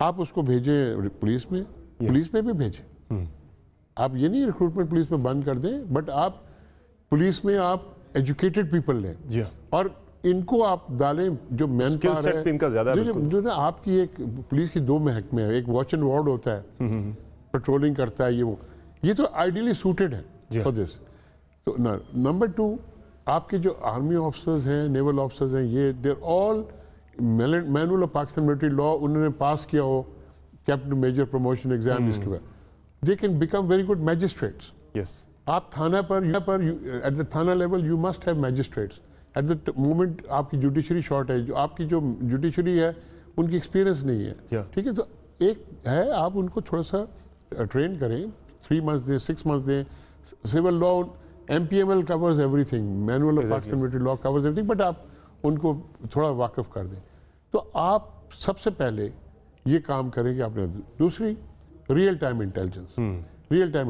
آپ اس کو بھیجیں پولیس میں بھی بھیجیں. آپ یہ نہیں ریکروٹمنٹ پولیس میں بند کر دیں, بٹ آپ پولیس میں آپ ایجوکیٹڈ پیپل لیں اور ان کو آپ ڈالیں جو مین پاور ہے. جو نا آپ کی ایک پولیس کی 2 محکمے ہیں, ایک واچ اینڈ وارڈ ہوتا ہے, پیٹرولنگ کرتا ہے, یہ تو آئیڈیلی سوٹڈ ہے فار دس. تو نمبر 2, آپ کے جو آرمی آفیسرز ہیں, نیول آفیسرز ہیں, یہ they're all manual of Pakistan military law انہوں نے پاس کیا ہو, کیپٹن میجر پروموشن ایگزام, اس کے بعد they can become very good magistrates. آپ تھانہ پر at the thana level you must have magistrates. At the moment آپ کی جوڈیشری شارٹ ہے, آپ کی جو جوڈیشری ہے ان کی ایکسپیرینس نہیں ہے, ٹھیک ہے. تو ایک ہے, آپ ان کو تھوڑا سا ٹرین کریں, 3 months دیں, 6 months دیں. Civil law MPML covers everything, manual of Pakistan military law covers everything, but آپ ان کو تھوڑا واقف کر دیں. تو آپ سب سے پہلے یہ کام کریں کہ آپ نے. دوسری real time intelligence. Real time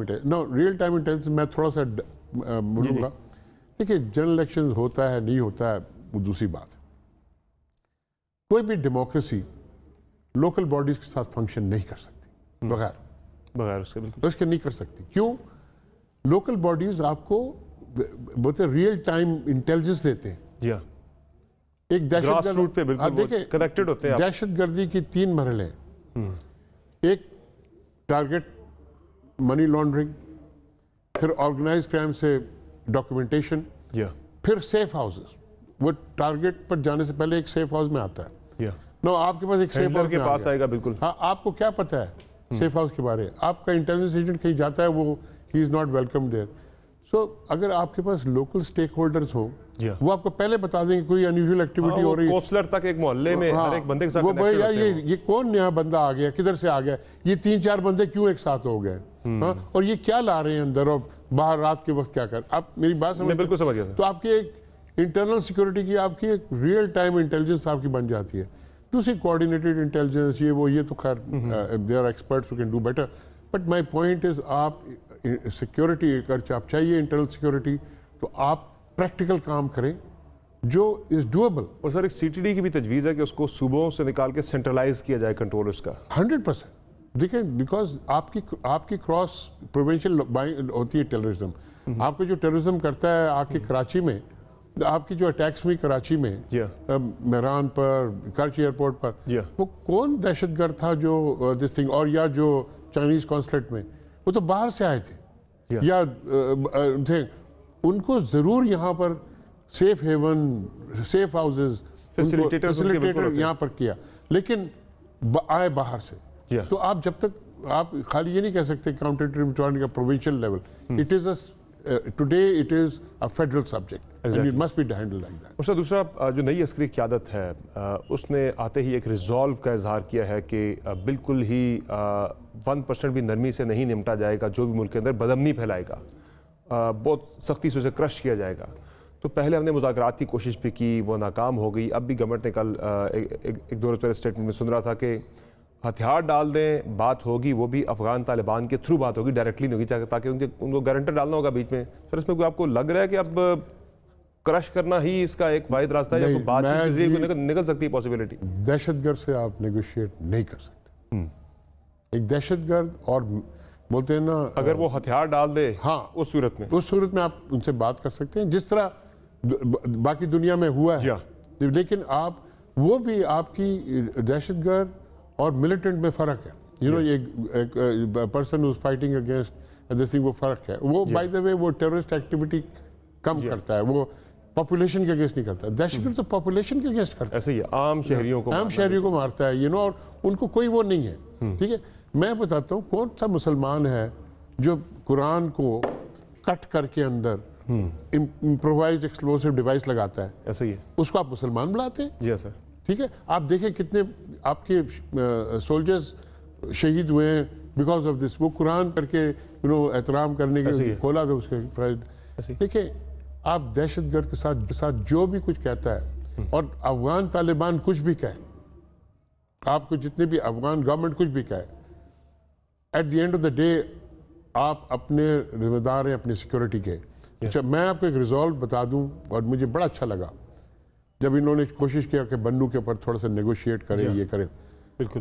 intelligence میں تھوڑا سا بولوں گا. دیکھیے جنرل الیکشن ہوتا ہے نہیں ہوتا ہے وہ دوسری بات ہے. کوئی بھی ڈیموکریسی لوکل باڈیز کے ساتھ فنکشن نہیں کر سکتی بغیر اس کے. بالکل اس کے نہیں کر سکتی. کیوں؟ لوکل باڈیز آپ کو بولتے ہیں ریئل ٹائم انٹیلیجنس دیتے ہیں. جی ہاں. ایک دہشت گردی کی 3 مرحلے ہیں. ایک ٹارگٹ منی لانڈرنگ, پھر آرگنائز کرائم سے ڈاکومنٹیشن, پھر سیف ہاؤسز. وہ ٹارگٹ پر جانے سے پہلے ایک سیف ہاؤس میں آتا ہے. نو آپ کے پاس ایک سیف ہاؤس کے پاس آئے گا. بالکل. ہاں, آپ کو کیا پتا ہے سیف ہاؤس کے بارے؟ آپ کا انٹیلیجنس ایجنٹ کہیں جاتا ہے, وہ ہی از ناٹ ویلکم دیر. سو اگر آپ کے پاس لوکل اسٹیک ہولڈرز ہوں, وہ آپ کو پہلے بتا دیں کہ کوئی انیوژل ایکٹیویٹی ہو رہی ہے. کوسلر تک ایک محلے میں ہر ایک بندے کے ساتھ کنیکٹڈ ہوتے ہیں. یہ کون نیا بندہ آ گیا, کدھر سے آ گیا, یہ 3-4 بندے کیوں ایک ساتھ ہو گئے, اور یہ کیا لا رہے ہیں اندر, اور باہر رات کے وقت کیا کر. آپ میری بات سمجھ؟ بالکل سمجھ گیا. تو آپ کی ایک انٹرنل سیکورٹی کی آپ کی ایک ریئل ٹائم انٹیلیجنس آپ کی بن جاتی ہے. دوسری کوآرڈینیٹڈ انٹیلیجنس, یہ تو خیر they are experts who can do better. But my point is, آپ سیکورٹی اگر آپ چاہیے انٹرنل سیکورٹی, تو آپ پریکٹیکل کام کریں جو از ڈویبل. اور سر ایک CTD کی بھی تجویز ہے کہ اس کو صوبوں سے نکال کے سینٹرلائز کیا جائے کنٹرول اس کا. 100%. دیکھیں بیکاز آپ کی کراس پروونشل ہوتی ہے ٹیررزم. آپ کو جو ٹیررزم کرتا ہے آ کے کراچی میں, آپ کی جو اٹیکس ہوئی کراچی میں, مہران پر, کراچی ایئرپورٹ پر, وہ کون دہشت گرد تھا جو دس تھنگ, اور یا جو چائنیز کانسلیٹ میں, وہ تو باہر سے آئے تھے یا تھے. ان کو ضرور یہاں پر safe haven, safe houses, facilitator یہاں پر کیا, لیکن آئے باہر سے. تو آپ جب تک آپ خالی یہ نہیں کہہ سکتے کاؤنٹر ٹیررزم کا provincial level. It is today it is a federal subject and it must be handled like that. اس کا دوسرا جو نئی عسکری قیادت ہے, اس نے آتے ہی ایک ریزالو کا اظہار کیا ہے کہ بالکل ہی 1% بھی نرمی سے نہیں نمٹا جائے گا جو بھی ملک کے اندر بدامنی پھیلائے گا, بہت سختی سے اسے کرش کیا جائے گا. تو پہلے ہم نے مذاکرات کی کوشش بھی کی, وہ ناکام ہو گئی. اب بھی گورنمنٹ نے کل ایک 2 روز پہلے اسٹیٹمنٹ میں سن رہا تھا کہ ہتھیار ڈال دیں, بات ہوگی, وہ بھی افغان طالبان کے تھرو بات ہوگی, ڈائریکٹلی نہیں ہوگی, تاکہ ان کو گارنٹر ڈالنا ہوگا بیچ میں. سر اس میں کوئی آپ کو لگ رہا ہے کہ اب کرش کرنا ہی اس کا ایک واحد راستہ ہے, یا کوئی بات چیت کے ذریعے نکل سکتی ہے پاسبلٹی؟ دہشت گرد سے آپ نیگوشیٹ نہیں کر سکتے. ایک دہشت گرد, اور بولتے ہیں نا, اگر وہ ہتھیار ڈال دے, ہاں اس صورت میں آپ ان سے بات کر سکتے ہیں, جس طرح باقی دنیا میں ہوا ہے. لیکن آپ وہ بھی آپ کی دہشت گرد اور ملیٹنٹ میں فرق ہے. ایک person who's fighting against this thing, وہ فرق ہے. وہ بائی دا وے وہ ٹیررسٹ ایکٹیویٹی کم کرتا ہے, وہ پاپولیشن کے اگینسٹ نہیں کرتا. دہشت گرد تو پاپولیشن کے اگینسٹ کرتا ہے, ایسے ہی عام شہریوں کو مارتا ہے, اور ان کو کوئی وہ نہیں ہے. ٹھیک ہے, میں بتاتا ہوں کون سا مسلمان ہے جو قرآن کو کٹ کر کے اندر امپرووائزڈ ایکسپلوسیو ڈیوائس لگاتا ہے, ایسا ہی ہے, اس کو آپ مسلمان بلاتے ہیں؟ جی سر. ٹھیک ہے, آپ دیکھیں کتنے آپ کے سولجرز شہید ہوئے ہیں بیکاز آف دس. وہ قرآن کر کے احترام کرنے کے کھولا تھا اس کے پرائز. دیکھیں آپ دہشت گرد کے ساتھ جو بھی کچھ کہتا ہے, اور افغان طالبان کچھ بھی کہے, آپ کو جتنے بھی افغان گورنمنٹ کچھ بھی کہے, at the end of the day آپ اپنے ذمہ دار ہیں اپنی سیکورٹی کے. اچھا, میں آپ کو ایک ریزالو بتا دوں, اور مجھے بڑا اچھا لگا جب انہوں نے کوشش کیا کہ بنو کے اوپر تھوڑا سا نیگوشیٹ کریں, یہ کریں. بالکل.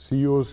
CEOs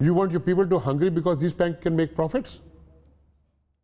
You want your people to hungry because these banks can make profits?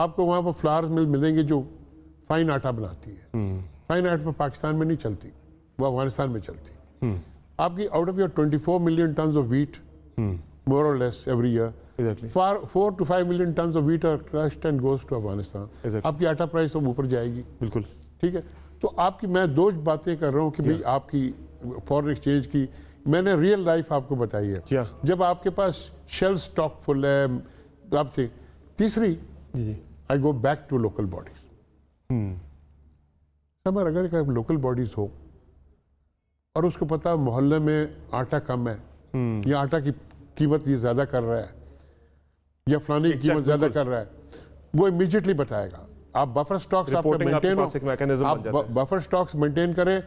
آپ کو وہاں پر فلاورز مل ملیں گے جو فائن آٹا بناتی ہے. فائن آٹا پاکستان میں نہیں چلتی, وہ افغانستان میں چلتی. آپ کی out of your 24 million tons of weight more or less every year, 4 to 5 million tons of wheat are crushed and goes to Afghanistan. آپ کی آٹا پرائس تو اوپر جائے گی. بالکل ٹھیک ہے. تو آپ کی میں دو باتیں کر رہا ہوں کہ بھئی آپ کی فورن ایکسچینج کی میں نے ریئل لائف آپ کو بتائی ہے. جب آپ کے پاس شیل سٹاک فل ہے آپ سے. تیسری I go back to local bodies. سمر اگر ایک لوکل باڈیز ہو اور اس کو پتا محلے میں آٹا کم ہے یا آٹا کی قیمت یہ زیادہ کر رہا ہے یا فلانی کی قیمت زیادہ کر رہا ہے, وہ امیجیٹلی بتائے گا. آپ بفر سٹاکس آپ کا مینٹین ہو, آپ بفر سٹاکس مینٹین کریں,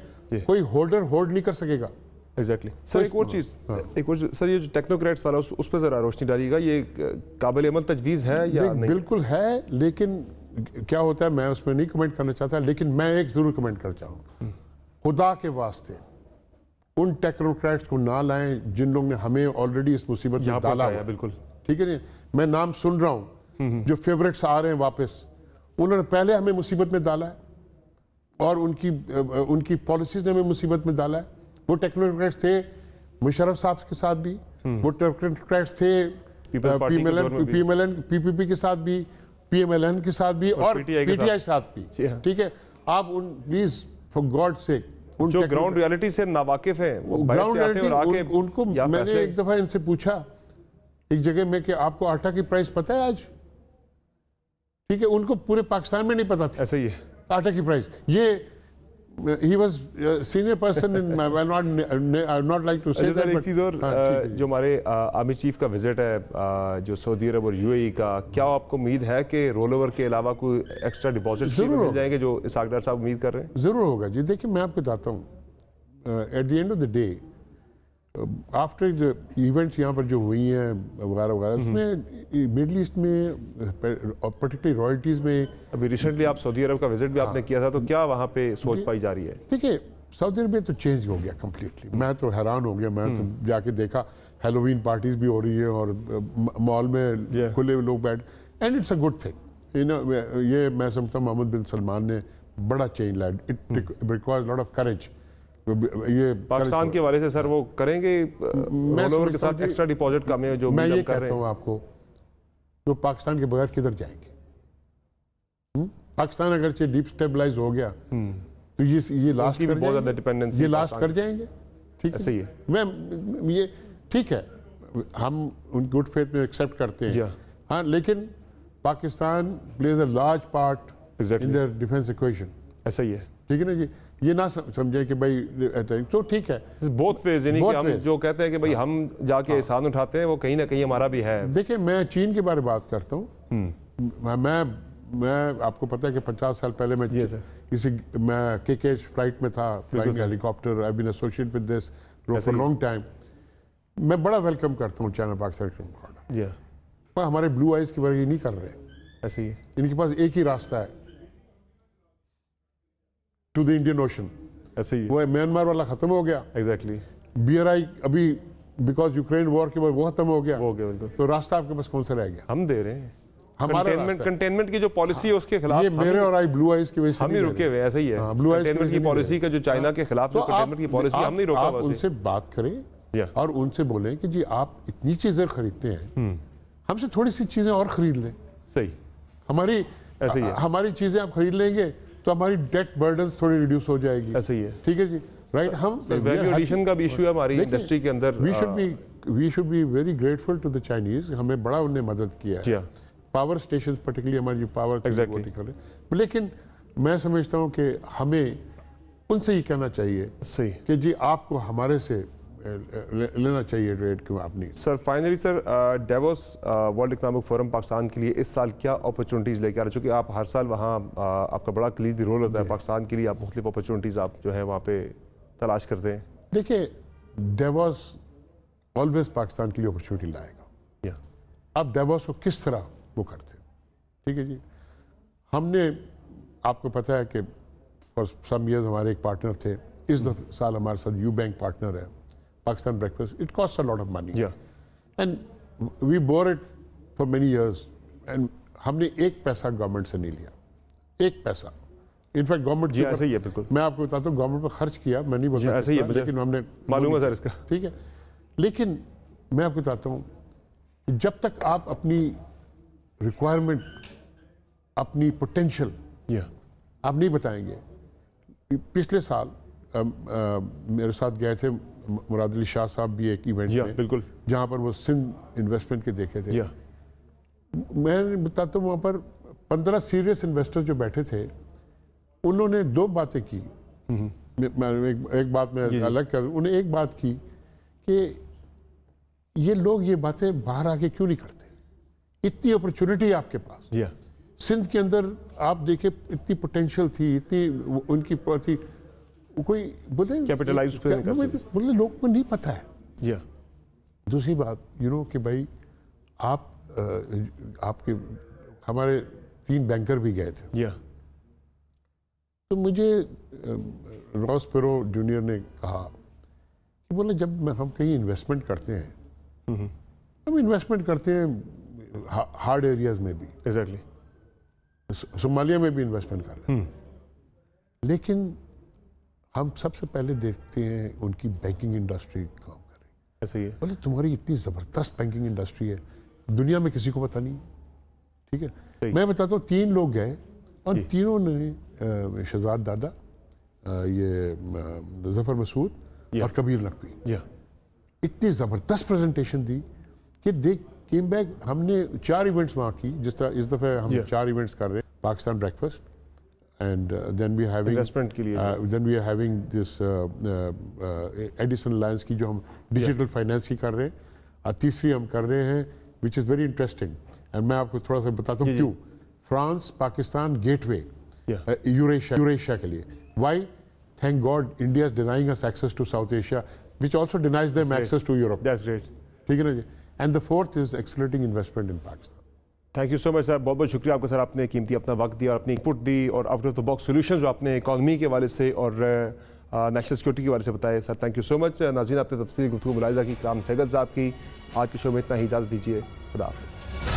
کوئی ہولڈر ہولڈ نہیں کر سکے گا. ایگزیکٹلی. سر ایک اور چیز سر, یہ جو ٹیکنوکریٹس والا اس پہ ذرا روشنی ڈالیے گا, یہ قابل عمل تجویز ہے یا نہیں؟ بالکل ہے, لیکن کیا ہوتا ہے میں اس میں نہیں کمنٹ کرنا چاہتا, لیکن میں ایک ضرور کمنٹ کرنا چاہوں. خدا کے واسطے ان ٹیکنوکریٹس کو نہ لائیں جن لوگوں نے ہمیں آلریڈی اس مصیبت میں ڈالا ہے. بالکل ٹھیک ہے. میں نام سن رہا ہوں جو فیوریٹس آ رہے ہیں واپس, انہوں نے پہلے ہمیں مصیبت میں ڈالا ہے اور ان کی پالیسیز نے ہمیں مصیبت میں ڈالا ہے. وہ ٹیکنوکریٹس تھے مشرف صاحب کے ساتھ بھی, وہ ٹیکنوکریٹس تھے پی پی پی کے ساتھ بھی, پی ایم ایل این کے ساتھ بھی اور پی ٹی آئی ساتھ بھی. ٹھیک ہے. آپ پلیز فار گاڈ سیک جو گراؤنڈ ریالٹی سے ناواقف ہیں ان کو میں نے ایک دفعہ ان سے پوچھا ایک جگہ میں کہ آپ کو آٹا کی پرائس پتہ ہے آج؟ ٹھیک ہے. ان کو پورے پاکستان میں نہیں پتا تھا ایسا ہی ہے آٹا کی پرائس. یہ he was senior person in my I would not like to say that. ایک چیز اور, جو ہمارے آرمی چیف کا وزٹ ہے جو سعودی عرب اور یو اے ای کا, کیا آپ کو امید ہے کہ رول اوور کے علاوہ کوئی ایکسٹرا ڈپازٹ مل جائیں گے جو اسحاق ڈار صاحب امید کر رہے ہیں؟ ضرور ہوگا جی. دیکھیں میں آپ کو بتاتا ہوں, at the end of the day after the events یہاں پر جو ہوئی ہیں وغیرہ وغیرہ, اس میں مڈل ایسٹ میں پرٹیکولرلی رائلٹیز میں, ابھی ریسنٹلی آپ سعودی عرب کا وزٹ بھی آپ نے کیا تھا, تو کیا وہاں پہ سوچ پائی جا رہی ہے؟ دیکھیں سعودی عرب میں تو چینج ہو گیا کمپلیٹلی. میں تو حیران ہو گیا, میں تو جا کے دیکھا ہیلووین پارٹیز بھی ہو رہی ہیں اور مال میں کھلے لوگ بیٹھ, and it's a good thing. یہ میں سمجھتا ہوں محمد بن سلمان نے بڑا چینج لایا. It requires lot of courage. یہ پاکستان کے حوالے سے سر وہ کریں گے رول اوور کے ساتھ ایکسٹرا ڈپازٹ کا میں جو میں یہ کہتا ہوں آپ کو, جو پاکستان کے بغیر کدھر جائیں گے؟ پاکستان اگرچہ ڈیپ سٹیبلائز ہو گیا تو یہ لاسٹ کر جائیں گے. ٹھیک ہے. میں یہ ٹھیک ہے, ہم ان گڈ فیتھ میں ایکسیپٹ کرتے ہیں, ہاں, لیکن Pakistan plays a large part in their defence equation. ایسا ہی ہے. ٹھیک ہے نا جی. یہ نہ سمجھے کہ بھائی تو ٹھیک ہے بہت فیز, یعنی کہ ہم جو کہتے ہیں کہ بھائی ہم جا کے احسان اٹھاتے ہیں وہ کہیں نہ کہیں ہمارا بھی ہے. دیکھیں میں چین کے بارے بات کرتا ہوں. میں آپ کو پتہ ہے کہ 50 سال پہلے میں کے فلائٹ میں تھا, flying Halley copter. I been associate with this for long time. میں بڑا ویلکم کرتا ہوں چائنا پاکستان. پر ہمارے بلو آئیز کی وجہ یہ نہیں کر رہے. ایسے ہی ان کے پاس ایک ہی راستہ ہے ٹو دی انڈین اوشن. ایسے ہی وہ میانمار والا ختم ہو گیا. ایگزیکٹلی. بی آر آئی ابھی بیکاز یوکرین وار کے بعد وہ ختم ہو گیا. تو راستہ آپ کے پاس کون سا رہ گیا؟ ہم دے رہے ہیں. ہمارا کنٹینمنٹ کی جو پالیسی ہے اس کے خلاف یہ میرے اور آئی بلو آئیز کی وجہ سے ہم ہی رکے ہوئے. ایسا ہی ہے کنٹینمنٹ کی پالیسی کا جو چائنا کے خلاف جو کنٹینمنٹ کی پالیسی ہم نہیں روکا. آپ ان سے بات کریں اور ان سے بولیں کہ جی آپ اتنی چیزیں خریدتے ہیں, ہم سے تھوڑی سی چیزیں اور خرید لیں. صحیح. ہماری چیزیں آپ خرید لیں گے تو ہماری ڈیٹ برڈنز تھوڑی ریڈیوس ہو جائے گی. ایسا ہی ہے. ٹھیک ہے جی. رائٹ. ہم ویلیو ایڈیشن کا بھی ایشو ہے ہماری انڈسٹری کے اندر. We should be very grateful to the Chinese. ہمیں بڑا انہوں نے مدد کیا ہے. پاور اسٹیشن پرٹیکولرلی ہماری جو پاور تھی. لیکن میں سمجھتا ہوں کہ ہمیں ان سے یہ کہنا چاہیے کہ جی آپ کو ہمارے سے لینا چاہیے ریٹ کیوں آپ نہیں. Sir finally sir, Davos World Economic Forum Pakistan کے لیے اس سال کیا اپرچونٹیز لے کے آ رہے ہیں؟ چونکہ آپ ہر سال وہاں آپ کا بڑا کلیدی رول ہوتا ہے پاکستان کے لیے, آپ مختلف اپرچونٹیز آپ جو ہے وہاں پہ تلاش کرتے ہیں. دیکھیں ڈیووس آلویز پاکستان کے لیے اپرچونٹی لائے گا. اب ڈیووس کو کس طرح وہ کرتے ہیں. ٹھیک ہے جی. ہم نے آپ کو پتہ ہے کہ فار سم ایئرز ہمارے ایک پارٹنر تھے, اس سال ہمارے ساتھ یو بینک پارٹنر ہے. Pakistan breakfast, it costs a lot of money. And we bore it for many years. And ہم نے ایک پیسہ گورنمنٹ سے نہیں لیا, ایک پیسہ. انفیکٹ گورنمنٹ جی ایسا ہی ہے بالکل, میں آپ کو بتاتا ہوں گورنمنٹ پر خرچ کیا, میں نہیں بولتا ایسا ہی ہے, لیکن ہم نے معلوم ہے سر اس کا. ٹھیک ہے, لیکن میں آپ کو بتاتا ہوں کہ جب تک آپ اپنی ریکوائرمنٹ, اپنی پوٹینشیل آپ نہیں بتائیں گے. پچھلے سال میرے ساتھ گئے تھے مراد علی شاہ صاحب بھی ایک ایونٹ میں, بالکل, جہاں پر وہ سندھ انویسٹمنٹ کے دیکھے تھے. میں بتاتا ہوں وہاں پر 15 سیریس انویسٹر جو بیٹھے تھے, انہوں نے 2 باتیں کی. ایک بات میں الگ کر, انہیں ایک بات کی کہ یہ لوگ یہ باتیں باہر آ کے کیوں نہیں کرتے, اتنی اپرچونٹی آپ کے پاس. سندھ کے اندر آپ دیکھیں اتنی پوٹینشیل تھی, اتنی ان کی تھی, کوئی بولے کیپٹلائز بولے لوگوں کو نہیں پتہ ہے. دوسری بات کہ بھائی آپ کے ہمارے 3 بینکر بھی گئے تھے, تو مجھے راس پیرو جونیئر نے کہا کہ بولے جب ہم کہیں انویسٹمنٹ کرتے ہیں, ہم انویسٹمنٹ کرتے ہیں ہارڈ ایریاز میں بھی, ایگزیکٹلی صومالیہ میں بھی انویسٹمنٹ کر رہے ہیں, لیکن ہم سب سے پہلے دیکھتے ہیں ان کی بینکنگ انڈسٹری کام کر رہی ہے. ایسا ہی ہے, بولے تمہاری اتنی زبردست بینکنگ انڈسٹری ہے, دنیا میں کسی کو پتہ نہیں. ٹھیک ہے, میں بتاتا ہوں 3 لوگ گئے اور تینوں نے شہزاد دادا, یہ ظفر مسعود اور کبیر نقوی, اتنی زبردست پریزنٹیشن دی کہ دیکھ کیم بیک. ہم نے 4 ایونٹس وہاں کی, جس طرح اس دفعہ ہم 4 ایونٹس کر رہے ہیں. Pakistan breakfast, and then we are having this Edison alliance کی جو ہم ڈیجیٹل فائنینس کی کر رہے ہیں, اور تیسری ہم کر رہے ہیں which is very interesting. And میں آپ کو تھوڑا سا بتاتا ہوں کیوں. France Pakistan gateway Eurasia کے لیے. Why? Thank God India is denying us access to South Asia, which also denies them access to Europe. ٹھیک ہے نا جی. And the 4th is accelerating investment in Pakistan. Thank you so much sir, بہت بہت شکریہ آپ کا سر, آپ نے قیمتی اپنا وقت دیا اور اپنی انپٹ دی, اور out of the box solution جو آپ نے اکانومی کے حوالے سے اور نیشنل سیکورٹی کے حوالے سے بتائے. سر تھینک یو سو مچ. ناظرین آپ نے تفصیلی گفتگو ملاحظہ کی. کرام سہگل صاحب کی. آج کے شو میں اتنا ہی, اجازت دیجیے. خدا حافظ.